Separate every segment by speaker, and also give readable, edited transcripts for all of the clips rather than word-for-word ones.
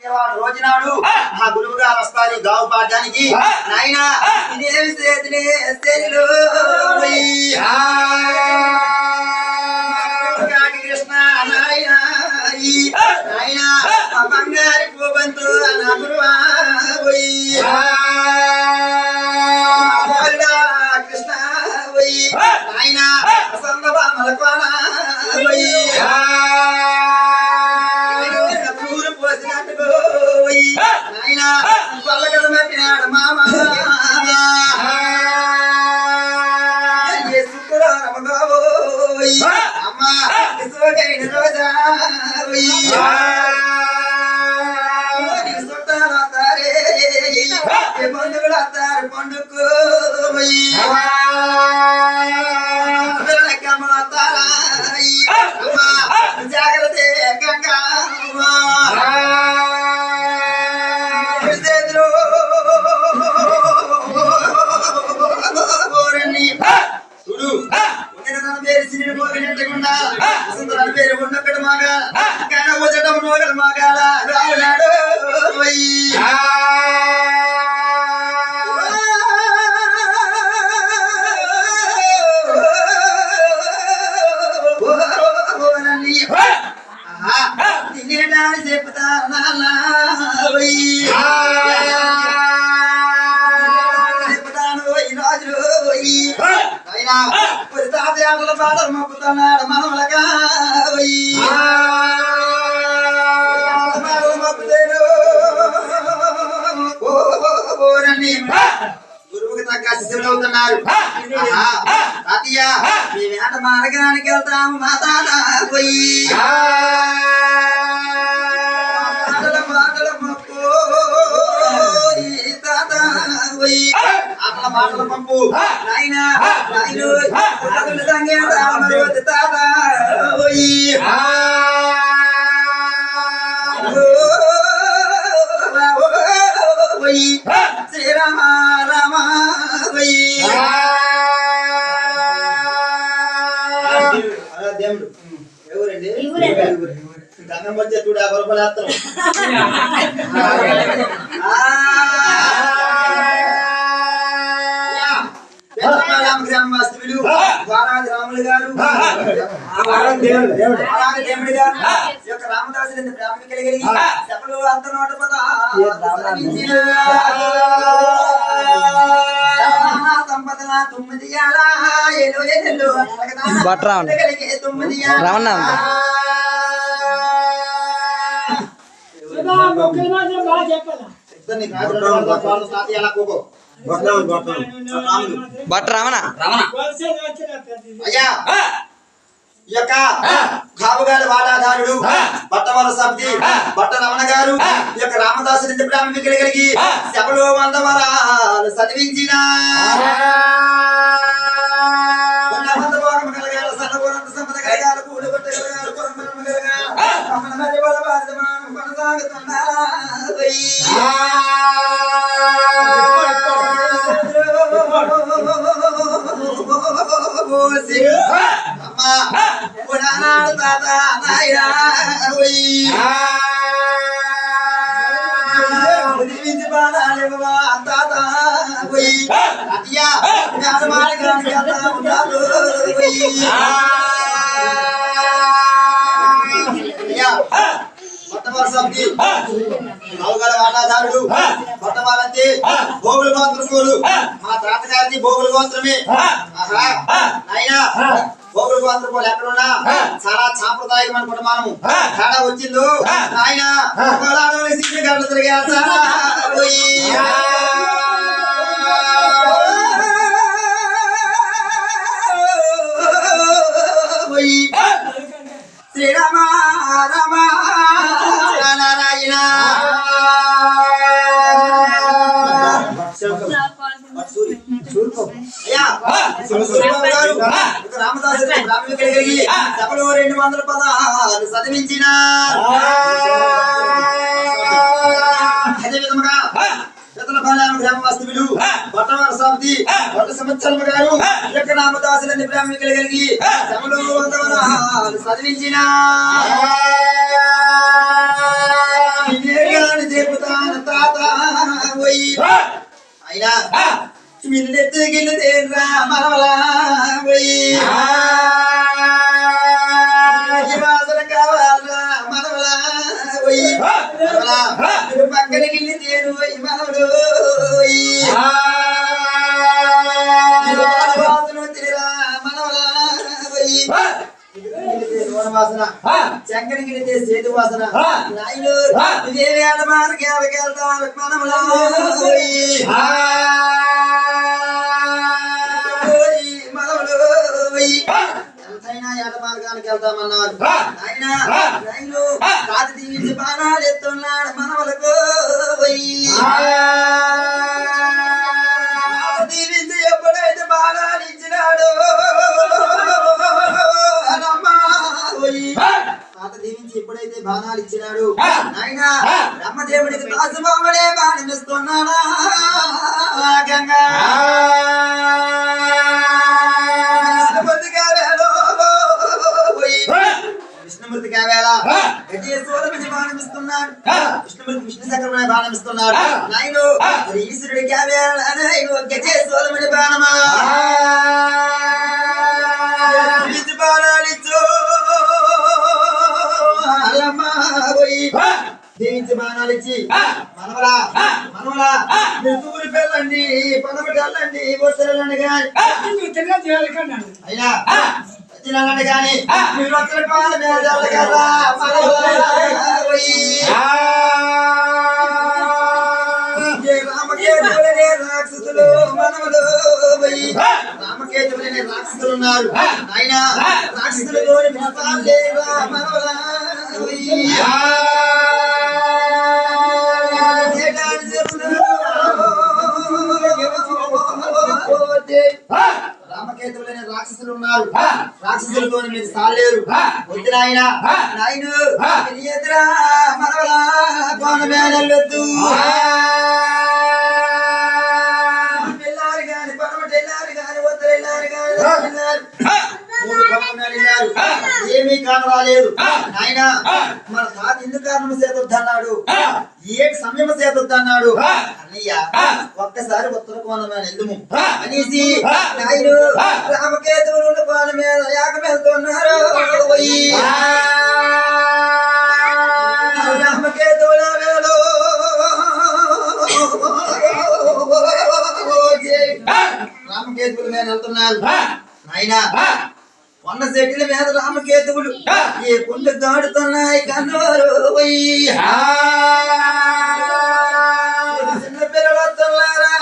Speaker 1: రోజునాడు మా గురువు గారు వస్తారు గావు పాఠానికి. నాయన ఇదేమి చేతులే కృష్ణ నాయన నాయన బంగారి పూబంతు నా గురువా కృష్ణ నాయన సందబామలకోనా పూరు పోసినట్టు నాయన పల్లకలు మట్టినాడు మామ శుక్రవారం గోయ్ అమ్మ సోకైన రోజా చుట్టాలు వస్తారే బంధువులు వస్తారు పండుగ కమ్మలు వస్తారా జాగ్రత్త గంగా చూడు పేరు సిరి పోయినట్టుకుండా పేరు ఉన్నక్కడ మాగా కనబోచడం నోగలు మాగాల రావునాడు చెప్తా చెప్తాను ఈ రాజు అయినా తాతల పాటలు మొక్కుతున్నాడు మనములగా మొక్కుతాడు గురువుకి తగ్గ శిశువులు అవుతున్నారు. తాతయ్య మీ వేట మార్గానికి వెళ్తాము మా తాత పోయి మాటలు మొక్కు తాత పోయి అట్లా మాటలు పంపు నాయన తాత పోయి శ్రీరామ రామ దేవుడు ఎవరండి గంగం వచ్చే చూడు ఆ గొప్పలేస్తాం గ్రామస్తులు వారాది రాములు గారు దేవుడి గారు యొక్క రామదాసు బ్రాహ్మణి కలిగి చెప్పలు అంత నోట సంపదల 9 అయ్యా ఈ యొక్క కాపుగారి వాటాదారుడు బట్టవర సబ్ది బట్ట రమణ గారు ఈ యొక్క రామదాసు బ్రాహ్మణి కలిగి సభలో 100 వరాలు చదివించిన తాత నాయనా దీవించి బాణాలి తాత అయ్యా వాటాదారుడు బట్టవాలంటే భోగుల గోత్రములు మా తాతగారిది భోగుల గోత్రమే. నాయనా భోగుల గోత్రములు ఎక్కడున్నా చాలా సాంప్రదాయం అనుకుంటా మనము తేడా వచ్చిందో నాయన గంటలు తిరిగా శ్రీరామ రామ నారాయణ రామదాసు బ్రాహ్మణి కలిగి సభలో 216 చదివించిన అదే విధముగా గ్రామవాస్తువులు బట్టవార సాబ్ది బట్ట సంవత్సరం గారు యొక్క రామదాసులని బ్రాహ్మణి కలిగి సభలో 100 చదివించిన చెబుతాను తాత పోయి అయినా మిన్నెత్తు గిల్లు తేరా మనవలా పోయి వాసన కావాలా మనవలా పోయి పక్కన గిల్లి తేరు పోయి మనవడు పోయి వాసన తిరిరా మనవలా పోయి వాసన చక్కని గిడితే సేతు వాసన నాయను వేవేళ మార్కెళ్తారు మనవలా ఎంతైనా ఏట మార్గానికి వెళ్తామన్నారు ఆయన నైను కాదు దీవించి బాణాలు ఎత్తున్నాడు మనవలకు దీవించి ఎప్పుడైతే బాణాలు ఇచ్చినాడు తాత దీవించి ఎప్పుడైతే బాణాలు ఇచ్చినాడు ఆయన బ్రహ్మదేవుడికి దాసుబాబుడే బాణమిస్తున్నాడా గంగా విష్ణుమూర్తి కావేళ గజేశ్వరుడికి బాణమిస్తున్నాడు విష్ణుమూర్తి విష్ణు చక్రమునే బాణమిస్తున్నాడు నాయను ఈశ్వరుడి కావేళ గజేశ్వరుడి బాణమా బాణాలిచ్చు దీవించి బాణాలిచ్చి మనవలా మనవలా మీరు తూరి పెళ్ళండి పడమటి వెళ్ళండి బొత్తరండి కానీ అయినా తినాలండి కానీ మీరు ఒక్కరి పాల మీద కదా రామకేతులనే రాక్షసులు మనవలు రామకేతులనే రాక్షసులు ఉన్నారు ఆయన రాక్షసులతో మనవలా రామకేతులైన రాక్షసులు ఉన్నారు రాక్షసులతో మీరు సాలేరు వద్దు నాయన నాయను ఎదురా మనవలా కోన మేనల్లొద్దు వెళ్ళారు కాని పడమటి వెళ్ళారు కాని వద్దు వెళ్ళారు కాని ఏమీ కానరాలేదు నాయన మన తాత ఎందుకు కారణం చేతొద్దన్నాడు ఏడు సమయం చేతొద్దన్నాడు అన్నయ్య ఒక్కసారి ఉత్తర కోణం వెళ్దుము అనేసి నాయను రామకేతువులు కోన మీద యాగం వెళ్తున్నారు రామకేతువుల వేలు రామకేతువుల మీద వెళ్తున్నారు నాయన వంద చెట్ల మీద రామకేతువులు ఏ కుండ దాడుతున్నాయి కన్నోరు చిన్న పిల్లలు వస్తున్నారా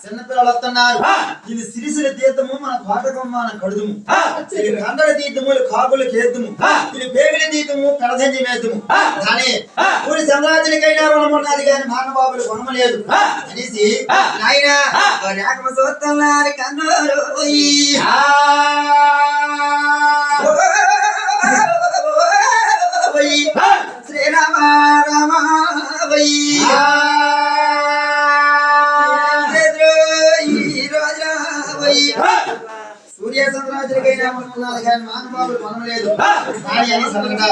Speaker 1: చిన్న పిల్లలు వస్తున్నారు ఇది సిరిసిల తీర్థము మన కోటకం మన కడుదుము ఇది కండల తీర్థములు కాకులు కేద్దుము ఇది పేగుల తీర్థము పెడసంజి వేద్దుము కానీ ఊరి చంద్రాజులకైనా మనం ఉన్నది కానీ మానబాబులు కొనమలేదు అనేసి నాయన రేఖమ చూస్తున్నారు కన్నోరు శ్రీరామ రామ సూర్య చంద్రాజులకైనా మనమున్నది కానీ మానబాబులు కొనమలేదు కానీ అని సరదా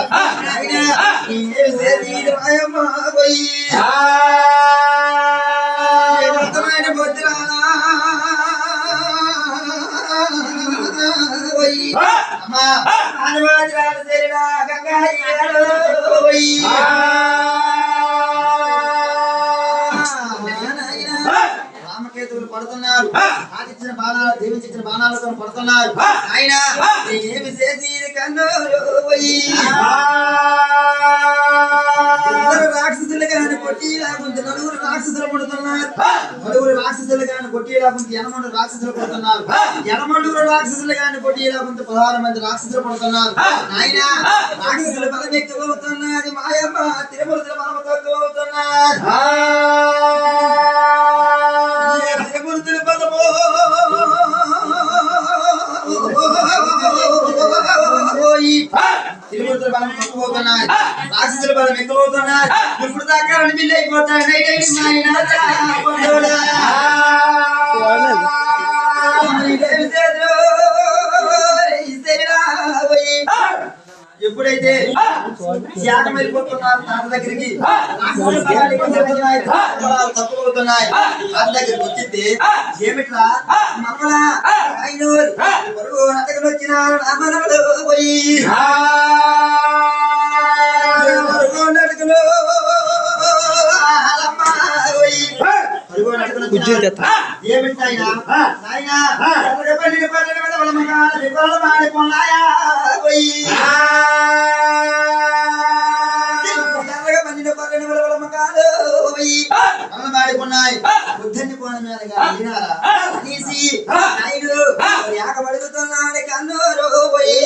Speaker 1: రామకేతువులు పడుతున్నారు ఆదిత్య బాణాలు దీవించిన బాణాలతో పడుతున్నారు ఆయన ఏమి చేసి రాక్షసులు కానీ కొట్టి లేకుంటే నలుగురు రాక్షసులు పడుతున్నారు నలుగురు రాక్షసులు కానీ కొట్టి లేకుంటే 8 రాక్షసులు పడుతున్నారు 8 రాక్షసులు కానీ కొట్టి లేకుంటే 16 మంది రాక్షసులు పడుతున్నారు ఆయన రాక్షసులు బలం ఎక్కువ అవుతున్నది మాయమ్మ తిరుమల బలం తక్కువ అవుతున్నారు తిరుమూర్తుల బలము తిరుమూర్తుల బలం ఎక్కువ అవుతున్నారు రాక్షసుల బలం ఎక్కువ అవుతున్నారు ఇప్పుడు దాకా బిల్లు అయిపోతాయి ఇప్పుడైతే త్యాగం వెళ్ళిపోతున్నారు తాత దగ్గరికి తక్కువ అవుతున్నాయి తాత దగ్గరికి వచ్చింది ఏమిట్రా మమ్మలా నటకలు వచ్చినారు పోయి నటకలు ఏమిటాయినా మాడిపోన్నాయా పోయి మాడిపోన్నాయి బుద్ధన్ని పోన మీద తీసి నాయుడు యాక పడుకుతున్నాడు కన్నూరు పోయి